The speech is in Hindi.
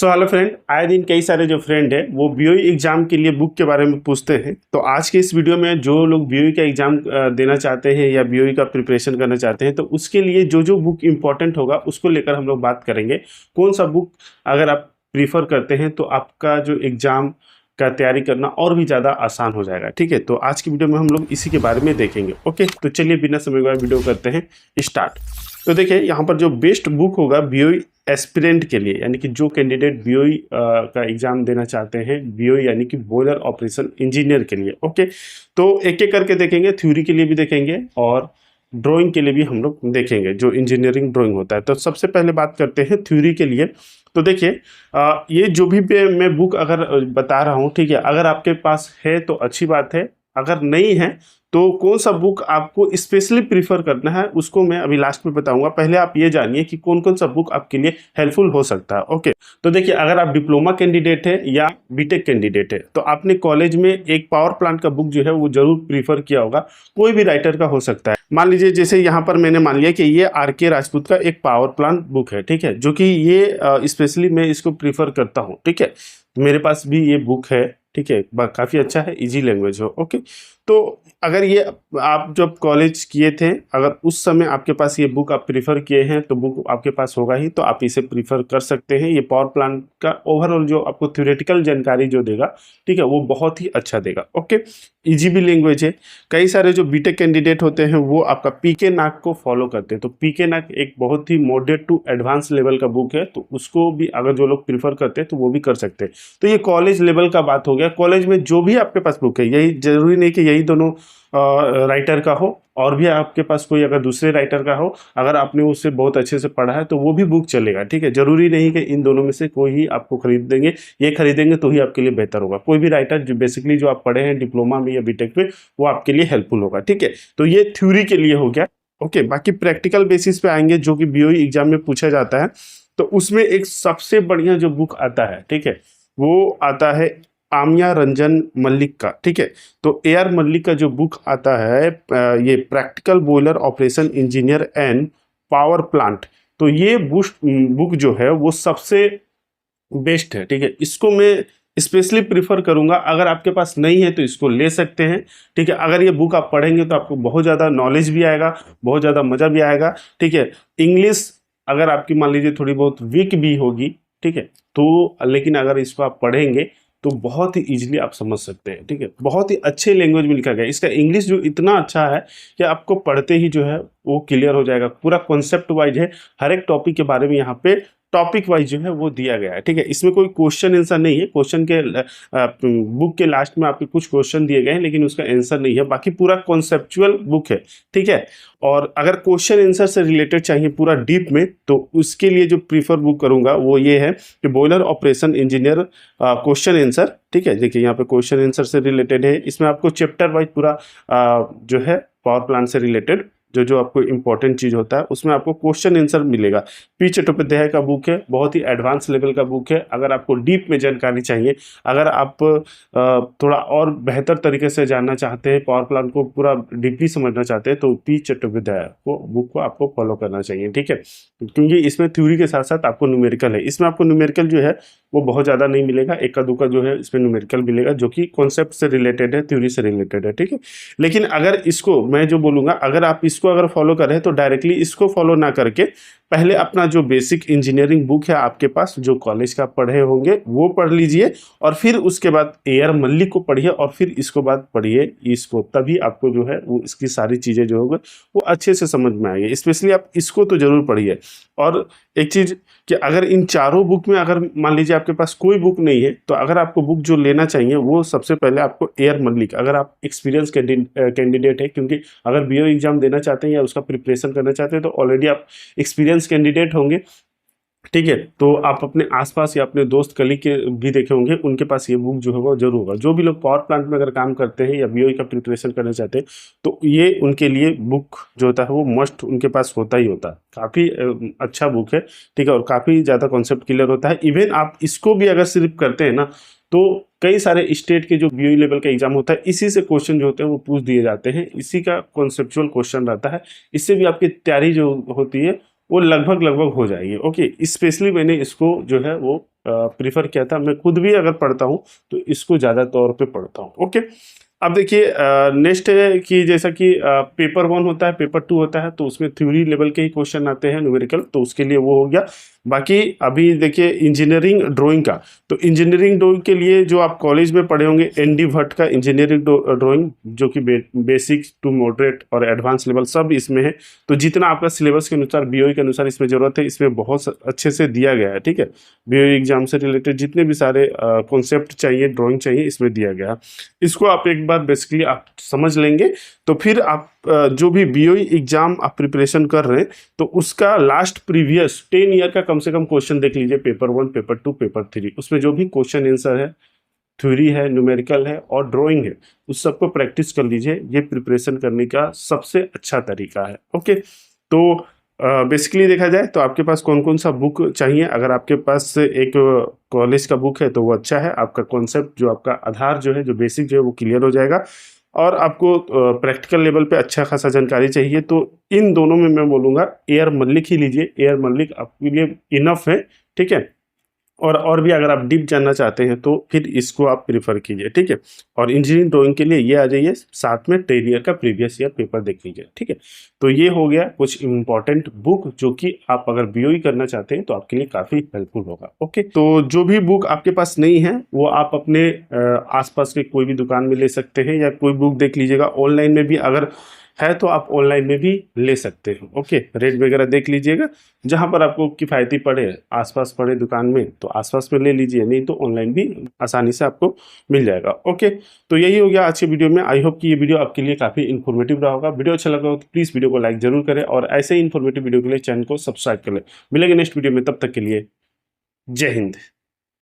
सो हेलो फ्रेंड, आए दिन कई सारे जो फ्रेंड है वो बीओई एग्जाम के लिए बुक के बारे में पूछते हैं। तो आज के इस वीडियो में जो लोग बीओई का एग्जाम देना चाहते हैं या बीओई का प्रिपरेशन करना चाहते हैं तो उसके लिए जो जो बुक इंपॉर्टेंट होगा उसको लेकर हम लोग बात करेंगे। कौन सा बुक अगर आप प्रीफर करते हैं तो आपका जो एग्जाम का तैयारी करना और भी ज़्यादा आसान हो जाएगा। ठीक है, तो आज की वीडियो में हम लोग इसी के बारे में देखेंगे। ओके, तो चलिए बिना समय गवाए वीडियो करते हैं स्टार्ट। तो देखिए यहाँ पर जो बेस्ट बुक होगा बीओई एस्पिरेंट के लिए, यानी कि जो कैंडिडेट बीओई का एग्जाम देना चाहते हैं, बीओई यानी कि बॉयलर ऑपरेशन इंजीनियर के लिए। ओके, तो एक एक करके देखेंगे, थ्योरी के लिए भी देखेंगे और ड्राइंग के लिए भी हम लोग देखेंगे, जो इंजीनियरिंग ड्राइंग होता है। तो सबसे पहले बात करते हैं थ्योरी के लिए। तो देखिए ये जो भी मैं बुक अगर बता रहा हूँ, ठीक है, अगर आपके पास है तो अच्छी बात है, अगर नहीं है तो कौन सा बुक आपको स्पेशली प्रीफर करना है उसको मैं अभी लास्ट में बताऊंगा। पहले आप ये जानिए कि कौन कौन सा बुक आपके लिए हेल्पफुल हो सकता है। ओके, तो देखिए अगर आप डिप्लोमा कैंडिडेट है या बीटेक कैंडिडेट है तो आपने कॉलेज में एक पावर प्लांट का बुक जो है वो जरूर प्रीफर किया होगा। कोई भी राइटर का हो सकता है। मान लीजिए जैसे यहाँ पर मैंने मान लिया कि ये आर.के. राजपूत का एक पावर प्लांट बुक है, ठीक है, जो कि ये स्पेशली मैं इसको प्रीफर करता हूँ। ठीक है, मेरे पास भी ये बुक है, ठीक है, काफ़ी अच्छा है, इजी लैंग्वेज हो। ओके, तो अगर ये आप जब कॉलेज किए थे, अगर उस समय आपके पास ये बुक आप प्रीफर किए हैं तो बुक आपके पास होगा ही, तो आप इसे प्रीफर कर सकते हैं। ये पावर प्लांट का ओवरऑल जो आपको थ्योरेटिकल जानकारी जो देगा, ठीक है, वो बहुत ही अच्छा देगा। ओके, इजी भी लैंग्वेज है। कई सारे जो बीटेक कैंडिडेट होते हैं वो आपका पीके नाग को फॉलो करते हैं, तो पीके नाग एक बहुत ही मॉडरेट टू एडवांस लेवल का बुक है, तो उसको भी अगर जो लोग प्रीफर करते हैं तो वो भी कर सकते हैं। तो ये कॉलेज लेवल का बात हो गया। कॉलेज में जो भी आपके पास बुक है, यही जरूरी नहीं कि यही दोनों राइटर का हो, और भी आपके पास कोई अगर दूसरे राइटर का हो, अगर आपने उससे बहुत अच्छे से पढ़ा है तो वो भी बुक चलेगा। ठीक है, जरूरी नहीं कि इन दोनों में से कोई ही आपको खरीद देंगे, ये खरीदेंगे तो ही आपके लिए बेहतर होगा। कोई भी राइटर जो बेसिकली जो आप पढ़े हैं डिप्लोमा में या बीटेक में, वो आपके लिए हेल्पफुल होगा। ठीक है, तो ये थ्योरी के लिए हो गया। ओके, बाकी प्रैक्टिकल बेसिस पे आएंगे जो कि बीओई एग्जाम में पूछा जाता है, तो उसमें एक सबसे बढ़िया जो बुक आता है, ठीक है, वो आता है आमिया रंजन मल्लिक का। ठीक है, तो ए.आर. मल्लिक का जो बुक आता है ये practical boiler operation engineer and power plant, तो ये बुक जो है वो सबसे बेस्ट है। ठीक है, इसको मैं स्पेशली प्रीफर करूंगा। अगर आपके पास नहीं है तो इसको ले सकते हैं। ठीक है, अगर ये बुक आप पढ़ेंगे तो आपको बहुत ज़्यादा नॉलेज भी आएगा, बहुत ज़्यादा मज़ा भी आएगा। ठीक है, इंग्लिश अगर आपकी मान लीजिए थोड़ी बहुत वीक भी होगी, ठीक है, तो लेकिन अगर इसको आप पढ़ेंगे तो बहुत ही इजीली आप समझ सकते हैं। ठीक है, बहुत ही अच्छे लैंग्वेज में लिखा गया है। इसका इंग्लिश जो इतना अच्छा है कि आपको पढ़ते ही जो है वो क्लियर हो जाएगा। पूरा कॉन्सेप्ट वाइज है, हर एक टॉपिक के बारे में यहाँ पे टॉपिक वाइज जो है वो दिया गया है। ठीक है, इसमें कोई क्वेश्चन आंसर नहीं है। क्वेश्चन के बुक के लास्ट में आपके कुछ क्वेश्चन दिए गए हैं लेकिन उसका आंसर नहीं है। बाकी पूरा कॉन्सेप्चुअल बुक है। ठीक है, और अगर क्वेश्चन आंसर से रिलेटेड चाहिए पूरा डीप में, तो उसके लिए जो प्रीफर बुक करूंगा वो ये है कि boiler operation engineer question answer. ठीक है, देखिए यहाँ पे क्वेश्चन आंसर से रिलेटेड है। इसमें आपको चैप्टर वाइज पूरा जो है पावर प्लांट से रिलेटेड जो जो आपको इंपॉर्टेंट चीज़ होता है उसमें आपको क्वेश्चन आंसर मिलेगा। पी चट्टोपाध्याय का बुक है, बहुत ही एडवांस लेवल का बुक है। अगर आपको डीप में जानकारी चाहिए, अगर आप थोड़ा और बेहतर तरीके से जानना चाहते हैं, पावर प्लांट को पूरा डीपली समझना चाहते हैं, तो पी चट्टोपाध्याय को बुक को आपको फॉलो करना चाहिए। ठीक है, क्योंकि इसमें थ्योरी के साथ साथ आपको न्यूमेरिकल है। इसमें आपको न्यूमेरिकल जो है वो बहुत ज़्यादा नहीं मिलेगा, एक का दुका जो है इसमें न्यूमेरिकल मिलेगा जो कि कॉन्सेप्ट से रिलेटेड है, थ्योरी से रिलेटेड है। ठीक है, लेकिन अगर इसको मैं जो बोलूँगा, अगर आप इसको अगर फॉलो करें तो डायरेक्टली इसको फॉलो ना करके पहले अपना जो बेसिक इंजीनियरिंग बुक है आपके पास जो कॉलेज का पढ़े होंगे वो पढ़ लीजिए, और फिर उसके बाद ए.आर. मल्लिक को पढ़िए, और फिर इसको बाद पढ़िए इसको, तभी आपको जो है वो इसकी सारी चीज़ें जो होंगे वो अच्छे से समझ में आएगी। स्पेशली आप इसको तो जरूर पढ़िए। और एक चीज़ कि अगर इन चारों बुक में अगर मान लीजिए आपके पास कोई बुक नहीं है, तो अगर आपको बुक जो लेना चाहिए वो सबसे पहले आपको ए.आर. मल्लिक, अगर आप एक्सपीरियंस कैंडिडेट है, क्योंकि अगर बीओ एग्जाम देना चाहते हैं या उसका प्रिपरेशन करना चाहते हैं तो ऑलरेडी आप एक्सपीरियंस कैंडिडेट होंगे। ठीक है, तो आप अपने आसपास या अपने दोस्त कलीग के भी देखे होंगे, उनके पास ये बुक जो है वो जरूर होगा। जो भी लोग पावर प्लांट में अगर काम करते हैं या बीओई का प्रिपरेशन करना चाहते हैं तो ये उनके लिए बुक जो होता है वो मस्ट उनके पास होता ही होता है। काफ़ी अच्छा बुक है। ठीक है, और काफ़ी ज़्यादा कॉन्सेप्ट क्लियर होता है। इवन आप इसको भी अगर सिर्फ करते हैं ना, तो कई सारे स्टेट के जो बीओई लेवल का एग्जाम होता है इसी से क्वेश्चन जो होते हैं वो पूछ दिए जाते हैं। इसी का कॉन्सेप्चुअल क्वेश्चन रहता है। इससे भी आपकी तैयारी जो होती है वो लगभग हो जाएगी। ओके, स्पेशली मैंने इसको जो है वो प्रीफर किया था। मैं खुद भी अगर पढ़ता हूँ तो इसको ज़्यादा तौर पे पढ़ता हूँ। ओके, अब देखिए नेक्स्ट है कि जैसा कि पेपर 1 होता है, पेपर 2 होता है, तो उसमें थ्योरी लेवल के ही क्वेश्चन आते हैं न्यूमेरिकल, तो उसके लिए वो हो गया। बाकी अभी देखिए इंजीनियरिंग ड्राइंग का, तो इंजीनियरिंग ड्राइंग के लिए जो आप कॉलेज में पढ़े होंगे एनडी भट्ट का इंजीनियरिंग ड्राइंग, जो कि बेसिक टू मॉडरेट और एडवांस लेवल सब इसमें है। तो जितना आपका सिलेबस के अनुसार, बीओई के अनुसार इसमें ज़रूरत है, इसमें बहुत अच्छे से दिया गया है। ठीक है, बीओई एग्जाम से रिलेटेड जितने भी सारे कॉन्सेप्ट चाहिए, ड्राइंग चाहिए, इसमें दिया गया है। इसको आप एक बार बेसिकली आप समझ लेंगे तो फिर आप जो भी बीओई एग्जाम आप प्रिपरेशन कर रहे हैं तो उसका लास्ट प्रीवियस 10 ईयर का कम से कम क्वेश्चन देख लीजिए, पेपर 1, पेपर 2, पेपर 3, उसमें जो भी क्वेश्चन आंसर है, थ्योरी है, न्यूमेरिकल है और ड्राइंग है, उस सबको प्रैक्टिस कर लीजिए। ये प्रिपरेशन करने का सबसे अच्छा तरीका है। ओके, तो बेसिकली देखा जाए तो आपके पास कौन कौन सा बुक चाहिए। अगर आपके पास एक कॉलेज का बुक है तो वो अच्छा है, आपका कॉन्सेप्ट जो आपका आधार जो है, जो बेसिक जो है वो क्लियर हो जाएगा और आपको प्रैक्टिकल लेवल पे अच्छा खासा जानकारी चाहिए, तो इन दोनों में मैं बोलूँगा एयर मल्लिक ही लीजिए। एयर मल्लिक आपके लिए इनफ है। ठीक है, और भी अगर आप डीप जानना चाहते हैं तो फिर इसको आप प्रीफर कीजिए। ठीक है, और इंजीनियरिंग ड्राइंग के लिए ये आ जाइए, साथ में 10 ईयर का प्रीवियस ईयर पेपर देख लीजिए। ठीक है, तो ये हो गया कुछ इंपॉर्टेंट बुक जो कि आप अगर बीओई करना चाहते हैं तो आपके लिए काफ़ी हेल्पफुल होगा। ओके, तो जो भी बुक आपके पास नहीं है वो आप अपने आसपास के कोई भी दुकान में ले सकते हैं, या कोई बुक देख लीजिएगा ऑनलाइन में भी अगर है तो आप ऑनलाइन में भी ले सकते हो। ओके, रेट वगैरह देख लीजिएगा, जहां पर आपको किफ़ायती पड़े, आसपास पड़े दुकान में तो आसपास में ले लीजिए, नहीं तो ऑनलाइन भी आसानी से आपको मिल जाएगा। ओके, तो यही हो गया आज के वीडियो में। आई होप कि ये वीडियो आपके लिए काफ़ी इन्फॉर्मेटिव रहा होगा। वीडियो अच्छा लगा हो तो प्लीज़ वीडियो को लाइक जरूर करें और ऐसे ही इन्फॉर्मेटिव वीडियो के लिए चैनल को सब्सक्राइब कर लें। मिलेंगे नेक्स्ट वीडियो में, तब तक के लिए जय हिंद।